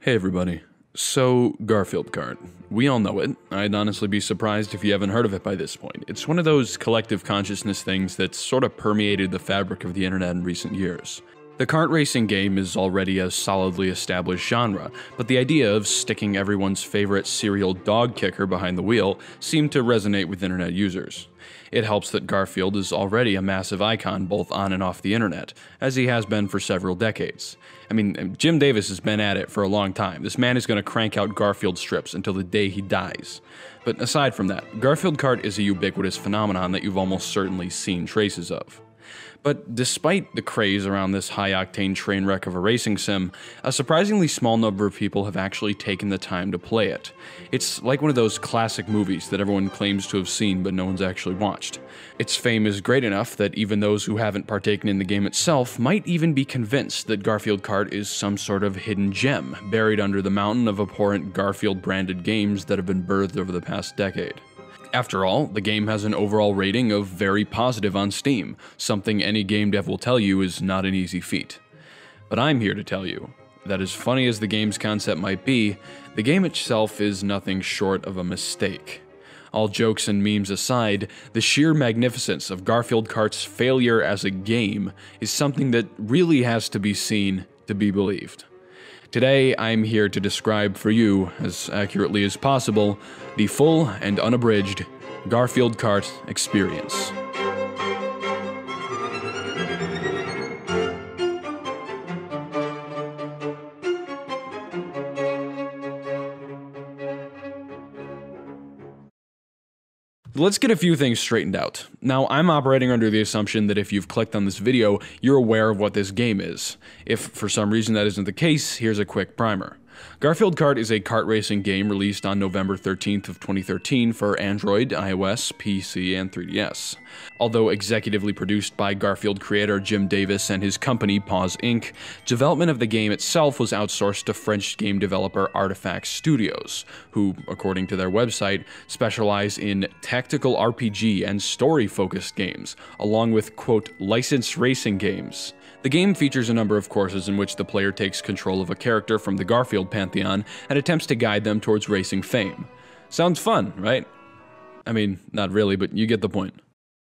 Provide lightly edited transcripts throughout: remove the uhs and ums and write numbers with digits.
Hey everybody. So, Garfield Kart. We all know it. I'd honestly be surprised if you haven't heard of it by this point. It's one of those collective consciousness things that's sort of permeated the fabric of the internet in recent years. The kart racing game is already a solidly established genre, but the idea of sticking everyone's favorite serial dog kicker behind the wheel seemed to resonate with internet users. It helps that Garfield is already a massive icon both on and off the internet, as he has been for several decades. I mean, Jim Davis has been at it for a long time. This man is going to crank out Garfield strips until the day he dies. But aside from that, Garfield Kart is a ubiquitous phenomenon that you've almost certainly seen traces of. But despite the craze around this high-octane train wreck of a racing sim, a surprisingly small number of people have actually taken the time to play it. It's like one of those classic movies that everyone claims to have seen but no one's actually watched. Its fame is great enough that even those who haven't partaken in the game itself might even be convinced that Garfield Kart is some sort of hidden gem buried under the mountain of abhorrent Garfield-branded games that have been birthed over the past decade. After all, the game has an overall rating of very positive on Steam, something any game dev will tell you is not an easy feat. But I'm here to tell you that as funny as the game's concept might be, the game itself is nothing short of a mistake. All jokes and memes aside, the sheer magnificence of Garfield Kart's failure as a game is something that really has to be seen to be believed. Today, I'm here to describe for you, as accurately as possible, the full and unabridged Garfield Kart experience. Let's get a few things straightened out. Now, I'm operating under the assumption that if you've clicked on this video, you're aware of what this game is. If for some reason that isn't the case, here's a quick primer. Garfield Kart is a kart racing game released on November 13th of 2013 for Android, iOS, PC, and 3DS. Although executively produced by Garfield creator Jim Davis and his company Paws Inc., development of the game itself was outsourced to French game developer Artifact Studios, who, according to their website, specialize in tactical RPG and story-focused games, along with, quote, licensed racing games. The game features a number of courses in which the player takes control of a character from the Garfield pantheon and attempts to guide them towards racing fame. Sounds fun, right? I mean, not really, but you get the point.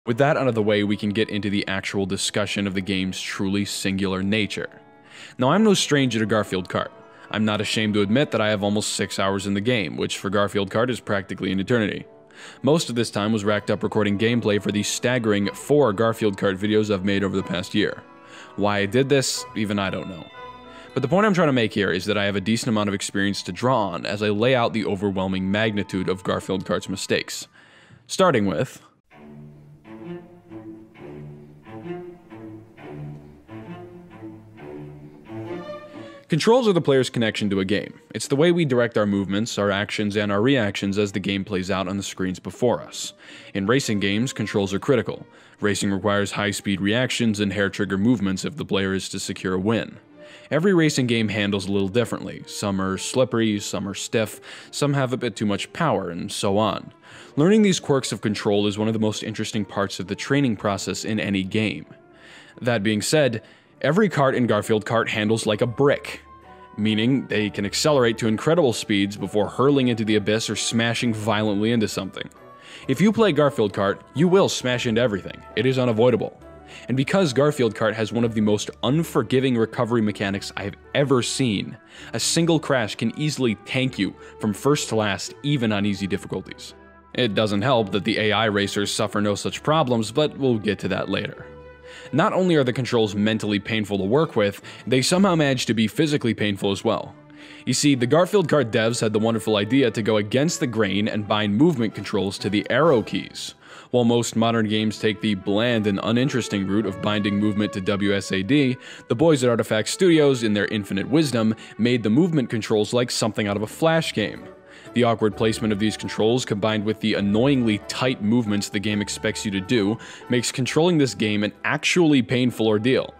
With that out of the way, we can get into the actual discussion of the game's truly singular nature. Now, I'm no stranger to Garfield Kart. I'm not ashamed to admit that I have almost 6 hours in the game, which for Garfield Kart is practically an eternity. Most of this time was racked up recording gameplay for the staggering 4 Garfield Kart videos I've made over the past year. Why I did this, even I don't know. But the point I'm trying to make here is that I have a decent amount of experience to draw on as I lay out the overwhelming magnitude of Garfield Kart's mistakes. Starting with... controls are the player's connection to a game. It's the way we direct our movements, our actions, and our reactions as the game plays out on the screens before us. In racing games, controls are critical. Racing requires high-speed reactions and hair-trigger movements if the player is to secure a win. Every racing game handles a little differently. Some are slippery, some are stiff, some have a bit too much power, and so on. Learning these quirks of control is one of the most interesting parts of the training process in any game. That being said, every kart in Garfield Kart handles like a brick, meaning they can accelerate to incredible speeds before hurling into the abyss or smashing violently into something. If you play Garfield Kart, you will smash into everything. It is unavoidable. And because Garfield Kart has one of the most unforgiving recovery mechanics I have ever seen, a single crash can easily tank you from first to last, even on easy difficulties. It doesn't help that the AI racers suffer no such problems, but we'll get to that later. Not only are the controls mentally painful to work with, they somehow manage to be physically painful as well. You see, the Garfield Kart devs had the wonderful idea to go against the grain and bind movement controls to the arrow keys. While most modern games take the bland and uninteresting route of binding movement to WSAD, the boys at Artifact Studios, in their infinite wisdom, made the movement controls like something out of a Flash game. The awkward placement of these controls, combined with the annoyingly tight movements the game expects you to do, makes controlling this game an actually painful ordeal.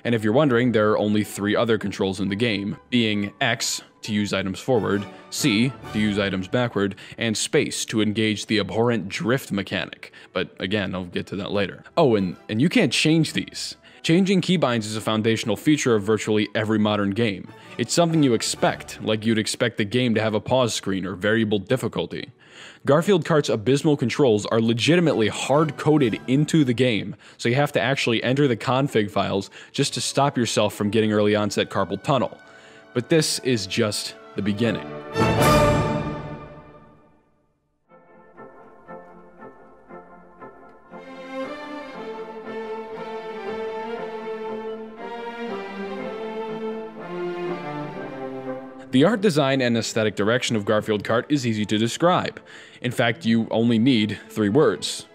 And if you're wondering, there are only 3 other controls in the game, being X, to use items forward, C, to use items backward, and space, to engage the abhorrent drift mechanic. But again, I'll get to that later. Oh, and you can't change these. Changing keybinds is a foundational feature of virtually every modern game. It's something you expect, like you'd expect the game to have a pause screen or variable difficulty. Garfield Kart's abysmal controls are legitimately hard-coded into the game, so you have to actually enter the config files just to stop yourself from getting early onset carpal tunnel. But this is just the beginning. The art design and aesthetic direction of Garfield Kart is easy to describe. In fact, you only need 3 words.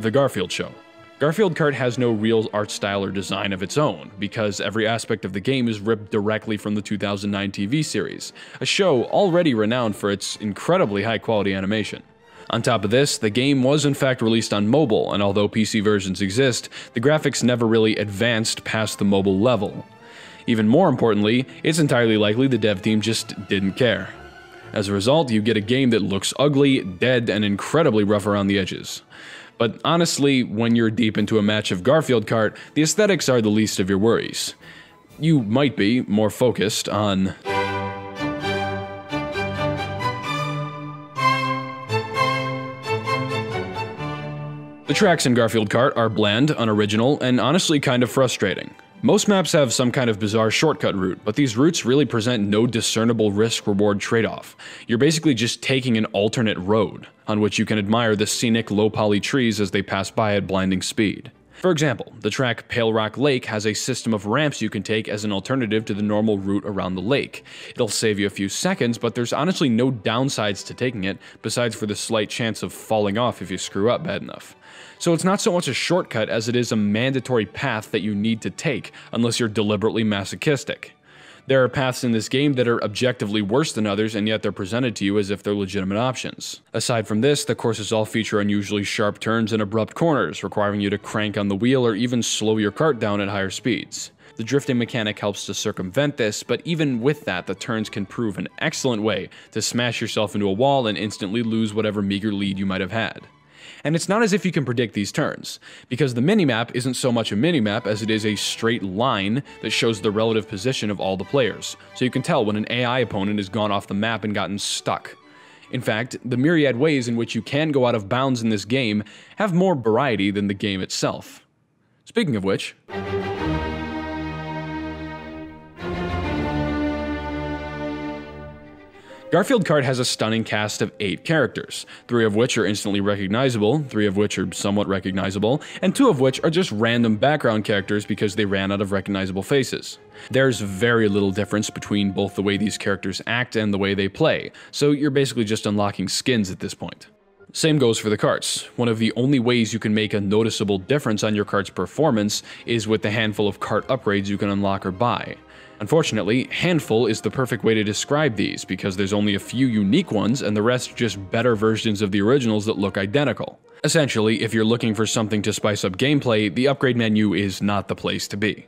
The Garfield Show. Garfield Kart has no real art style or design of its own, because every aspect of the game is ripped directly from the 2009 TV series, a show already renowned for its incredibly high-quality animation. On top of this, the game was in fact released on mobile, and although PC versions exist, the graphics never really advanced past the mobile level. Even more importantly, it's entirely likely the dev team just didn't care. As a result, you get a game that looks ugly, dead, and incredibly rough around the edges. But honestly, when you're deep into a match of Garfield Kart, the aesthetics are the least of your worries. You might be more focused on the tracks in Garfield Kart are bland, unoriginal, and honestly kind of frustrating. Most maps have some kind of bizarre shortcut route, but these routes really present no discernible risk-reward trade-off. You're basically just taking an alternate road, on which you can admire the scenic low-poly trees as they pass by at blinding speed. For example, the track Pale Rock Lake has a system of ramps you can take as an alternative to the normal route around the lake. It'll save you a few seconds, but there's honestly no downsides to taking it, besides for the slight chance of falling off if you screw up bad enough. So it's not so much a shortcut as it is a mandatory path that you need to take, unless you're deliberately masochistic. There are paths in this game that are objectively worse than others, and yet they're presented to you as if they're legitimate options. Aside from this, the courses all feature unusually sharp turns and abrupt corners, requiring you to crank on the wheel or even slow your kart down at higher speeds. The drifting mechanic helps to circumvent this, but even with that, the turns can prove an excellent way to smash yourself into a wall and instantly lose whatever meager lead you might have had. And it's not as if you can predict these turns, because the minimap isn't so much a minimap as it is a straight line that shows the relative position of all the players, so you can tell when an AI opponent has gone off the map and gotten stuck. In fact, the myriad ways in which you can go out of bounds in this game have more variety than the game itself. Speaking of which, Garfield Kart has a stunning cast of 8 characters, 3 of which are instantly recognizable, 3 of which are somewhat recognizable, and 2 of which are just random background characters because they ran out of recognizable faces. There's very little difference between both the way these characters act and the way they play, so you're basically just unlocking skins at this point. Same goes for the karts. One of the only ways you can make a noticeable difference on your kart's performance is with the handful of kart upgrades you can unlock or buy. Unfortunately, handful is the perfect way to describe these because there's only a few unique ones and the rest are just better versions of the originals that look identical. Essentially, if you're looking for something to spice up gameplay, the upgrade menu is not the place to be.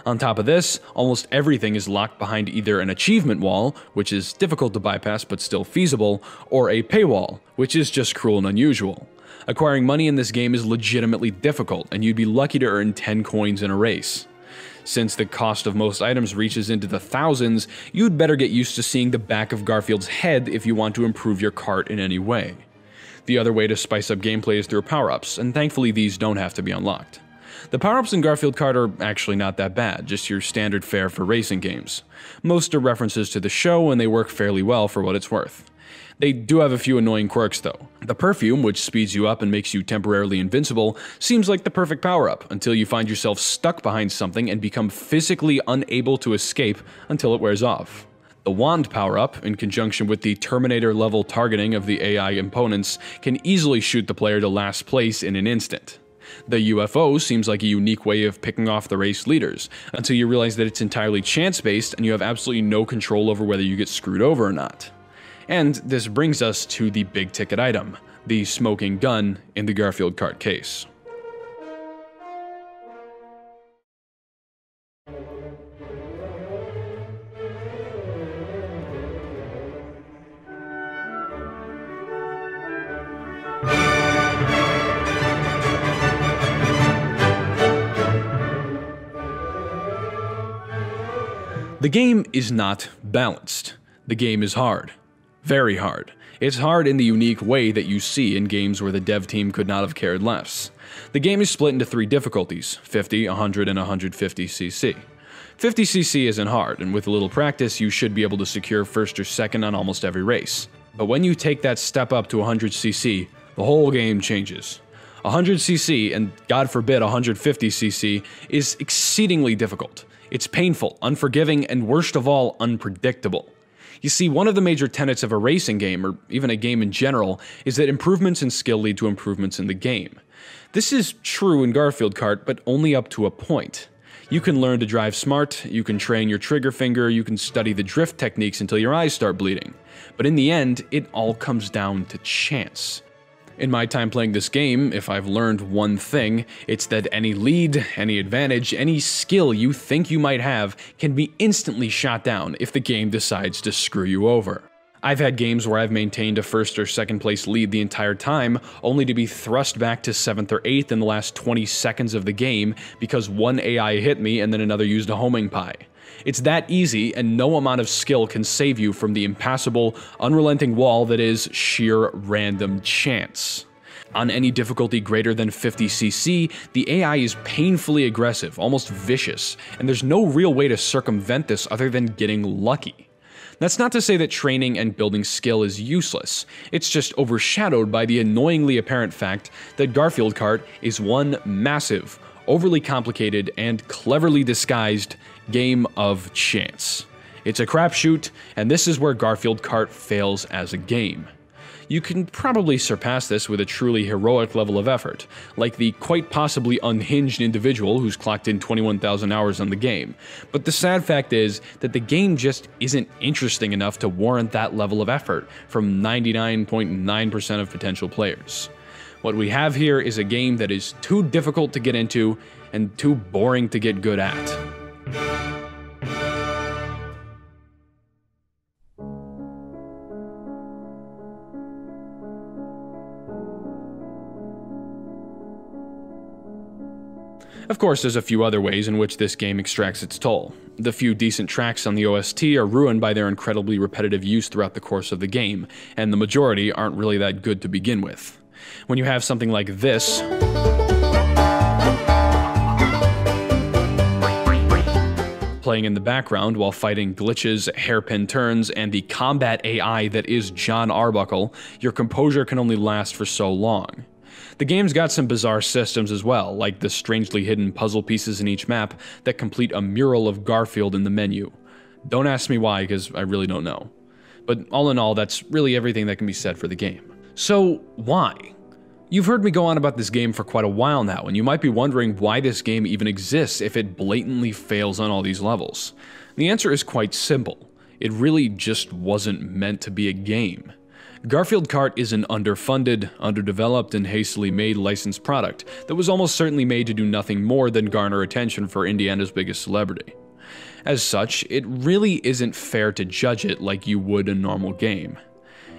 On top of this, almost everything is locked behind either an achievement wall, which is difficult to bypass but still feasible, or a paywall, which is just cruel and unusual. Acquiring money in this game is legitimately difficult, and you'd be lucky to earn 10 coins in a race. Since the cost of most items reaches into the thousands, you'd better get used to seeing the back of Garfield's head if you want to improve your kart in any way. The other way to spice up gameplay is through power-ups, and thankfully these don't have to be unlocked. The power-ups in Garfield Kart are actually not that bad, just your standard fare for racing games. Most are references to the show, and they work fairly well for what it's worth. They do have a few annoying quirks though. The perfume, which speeds you up and makes you temporarily invincible, seems like the perfect power-up until you find yourself stuck behind something and become physically unable to escape until it wears off. The wand power-up, in conjunction with the Terminator-level targeting of the AI opponents, can easily shoot the player to last place in an instant. The UFO seems like a unique way of picking off the race leaders, until you realize that it's entirely chance-based and you have absolutely no control over whether you get screwed over or not. And this brings us to the big ticket item, the smoking gun in the Garfield Kart case. The game is not balanced. The game is hard. Very hard. It's hard in the unique way that you see in games where the dev team could not have cared less. The game is split into 3 difficulties, 50, 100, and 150cc. 50cc isn't hard, and with a little practice you should be able to secure first or second on almost every race. But when you take that step up to 100cc, the whole game changes. 100cc, and God forbid 150cc, is exceedingly difficult. It's painful, unforgiving, and worst of all, unpredictable. You see, one of the major tenets of a racing game, or even a game in general, is that improvements in skill lead to improvements in the game. This is true in Garfield Kart, but only up to a point. You can learn to drive smart, you can train your trigger finger, you can study the drift techniques until your eyes start bleeding. But in the end, it all comes down to chance. In my time playing this game, if I've learned one thing, it's that any lead, any advantage, any skill you think you might have can be instantly shot down if the game decides to screw you over. I've had games where I've maintained a first or second place lead the entire time, only to be thrust back to 7th or 8th in the last 20 seconds of the game because one AI hit me and then another used a homing pie. It's that easy, and no amount of skill can save you from the impassable, unrelenting wall that is sheer random chance. On any difficulty greater than 50cc, the AI is painfully aggressive, almost vicious, and there's no real way to circumvent this other than getting lucky. That's not to say that training and building skill is useless, it's just overshadowed by the annoyingly apparent fact that Garfield Kart is one massive, overly complicated, and cleverly disguised game of chance. It's a crapshoot, and this is where Garfield Kart fails as a game. You can probably surpass this with a truly heroic level of effort, like the quite possibly unhinged individual who's clocked in 21,000 hours on the game. But the sad fact is that the game just isn't interesting enough to warrant that level of effort from 99.9% of potential players. What we have here is a game that is too difficult to get into and too boring to get good at. Of course, there's a few other ways in which this game extracts its toll. The few decent tracks on the OST are ruined by their incredibly repetitive use throughout the course of the game, and the majority aren't really that good to begin with. When you have something like this, playing in the background while fighting glitches, hairpin turns, and the combat AI that is John Arbuckle, your composure can only last for so long. The game's got some bizarre systems as well, like the strangely hidden puzzle pieces in each map that complete a mural of Garfield in the menu. Don't ask me why, because I really don't know. But all in all, that's really everything that can be said for the game. So, why? You've heard me go on about this game for quite a while now, and you might be wondering why this game even exists if it blatantly fails on all these levels. The answer is quite simple. It really just wasn't meant to be a game. Garfield Kart is an underfunded, underdeveloped, and hastily made licensed product that was almost certainly made to do nothing more than garner attention for Indiana's biggest celebrity. As such, it really isn't fair to judge it like you would a normal game.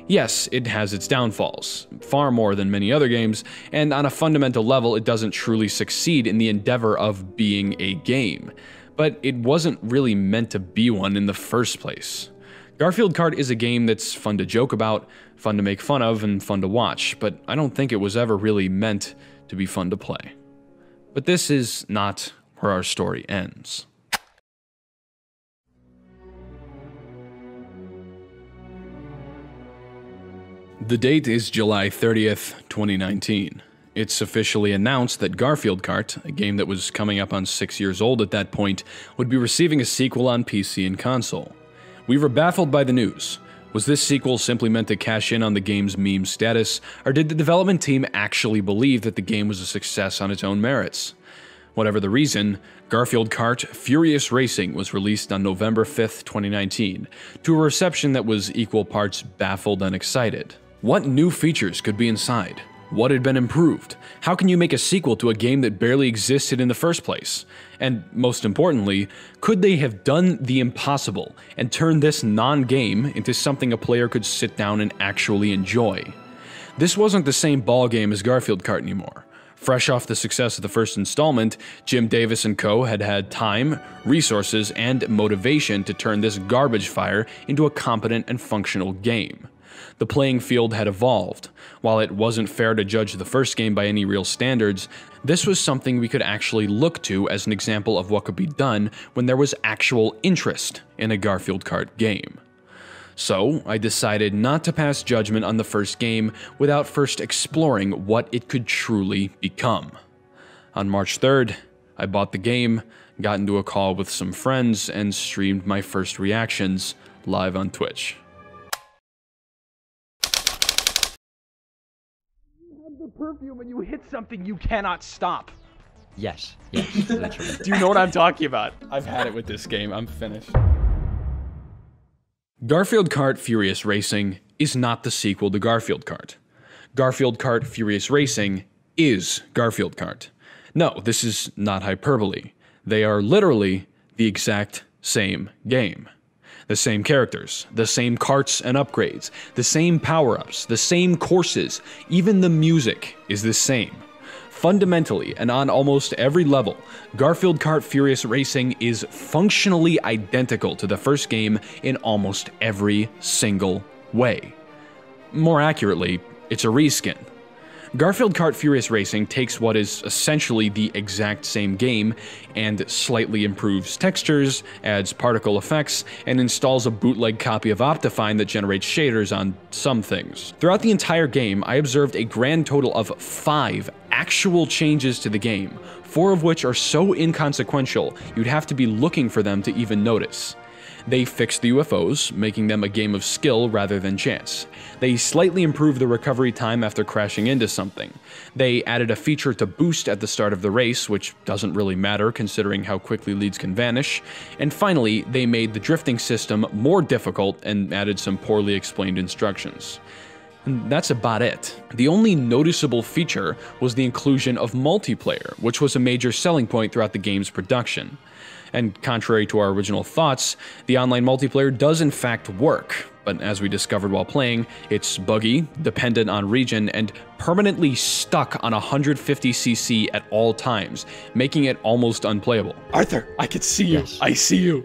Yes, it has its downfalls, far more than many other games, and on a fundamental level it doesn't truly succeed in the endeavor of being a game, but it wasn't really meant to be one in the first place. Garfield Kart is a game that's fun to joke about, fun to make fun of, and fun to watch, but I don't think it was ever really meant to be fun to play. But this is not where our story ends. The date is July 30th, 2019. It's officially announced that Garfield Kart, a game that was coming up on 6 years old at that point, would be receiving a sequel on PC and console. We were baffled by the news. Was this sequel simply meant to cash in on the game's meme status, or did the development team actually believe that the game was a success on its own merits? Whatever the reason, Garfield Kart Furious Racing was released on November 5th, 2019, to a reception that was equal parts baffled and excited. What new features could be inside? What had been improved? How can you make a sequel to a game that barely existed in the first place? And most importantly, could they have done the impossible and turned this non-game into something a player could sit down and actually enjoy? This wasn't the same ballgame as Garfield Kart anymore. Fresh off the success of the first installment, Jim Davis and co. had had time, resources, and motivation to turn this garbage fire into a competent and functional game. The playing field had evolved. While it wasn't fair to judge the first game by any real standards, this was something we could actually look to as an example of what could be done when there was actual interest in a Garfield Kart game. So, I decided not to pass judgment on the first game without first exploring what it could truly become. On March 3rd, I bought the game, got into a call with some friends, and streamed my first reactions live on Twitch. The perfume, when you hit something, you cannot stop. Yes, literally. Do you know what I'm talking about? I've had it with this game. I'm finished. Garfield Kart Furious Racing is not the sequel to Garfield Kart. Garfield Kart Furious Racing is Garfield Kart. No, this is not hyperbole. They are literally the exact same game. The same characters, the same karts and upgrades, the same power-ups, the same courses, even the music is the same. Fundamentally, and on almost every level, Garfield Kart Furious Racing is functionally identical to the first game in almost every single way. More accurately, it's a reskin. Garfield Kart Furious Racing takes what is essentially the exact same game and slightly improves textures, adds particle effects, and installs a bootleg copy of Optifine that generates shaders on some things. Throughout the entire game, I observed a grand total of 5 actual changes to the game, 4 of which are so inconsequential you'd have to be looking for them to even notice. They fixed the UFOs, making them a game of skill rather than chance. They slightly improved the recovery time after crashing into something. They added a feature to boost at the start of the race, which doesn't really matter considering how quickly leads can vanish. And finally, they made the drifting system more difficult and added some poorly explained instructions. And that's about it. The only noticeable feature was the inclusion of multiplayer, which was a major selling point throughout the game's production. And contrary to our original thoughts, the online multiplayer does in fact work, but as we discovered while playing, it's buggy, dependent on region, and permanently stuck on 150cc at all times, making it almost unplayable. Arthur, I can see you. Yes. I see you.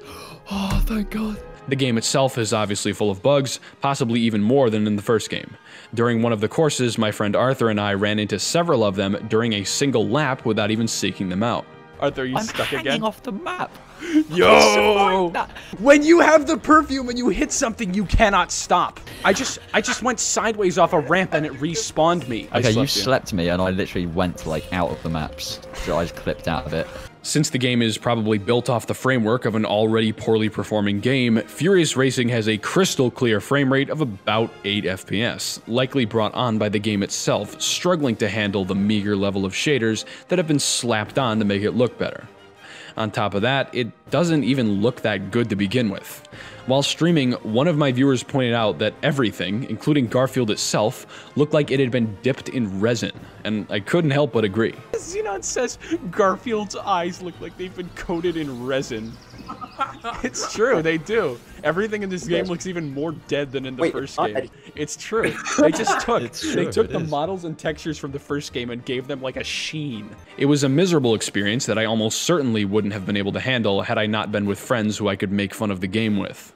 Oh, thank God. The game itself is obviously full of bugs, possibly even more than in the first game. During one of the courses, my friend Arthur and I ran into several of them during a single lap without even seeking them out. Arthur, you I'm stuck hanging again? off the map. Yo! When you have the perfume, when you hit something, you cannot stop. I just went sideways off a ramp and it respawned me. Okay, you slept me and I literally went like out of the maps. So I just clipped out of it. Since the game is probably built off the framework of an already poorly performing game, Furious Racing has a crystal clear frame rate of about 8 FPS, likely brought on by the game itself struggling to handle the meager level of shaders that have been slapped on to make it look better. On top of that, it doesn't even look that good to begin with. While streaming, one of my viewers pointed out that everything, including Garfield itself, looked like it had been dipped in resin, and I couldn't help but agree. Xenon says Garfield's eyes look like they've been coated in resin. It's true, they do. Everything in this game looks even more dead than in the first game. It's true. They just took the models and textures from the first game and gave them like a sheen. It was a miserable experience that I almost certainly wouldn't have been able to handle had I not been with friends who I could make fun of the game with.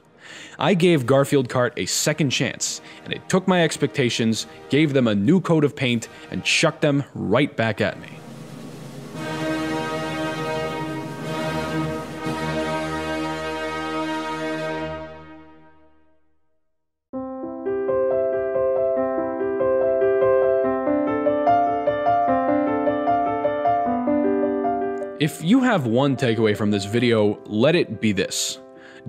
I gave Garfield Kart a second chance, and it took my expectations, gave them a new coat of paint, and chucked them right back at me. If you have one takeaway from this video, let it be this.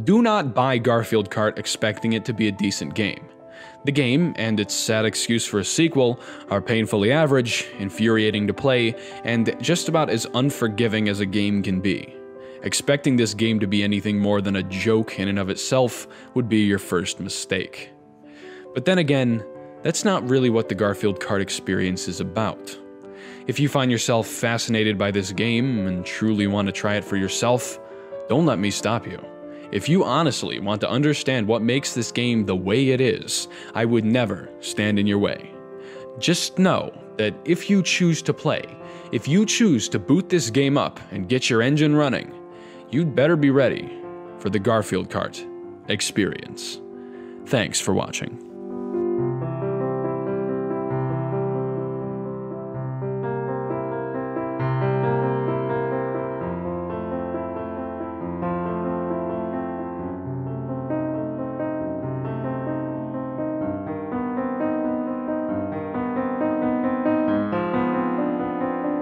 Do not buy Garfield Kart expecting it to be a decent game. The game, and its sad excuse for a sequel, are painfully average, infuriating to play, and just about as unforgiving as a game can be. Expecting this game to be anything more than a joke in and of itself would be your first mistake. But then again, that's not really what the Garfield Kart experience is about. If you find yourself fascinated by this game and truly want to try it for yourself, don't let me stop you. If you honestly want to understand what makes this game the way it is, I would never stand in your way. Just know that if you choose to play, If you choose to boot this game up and get your engine running, you'd better be ready for the Garfield Kart experience. Thanks for watching.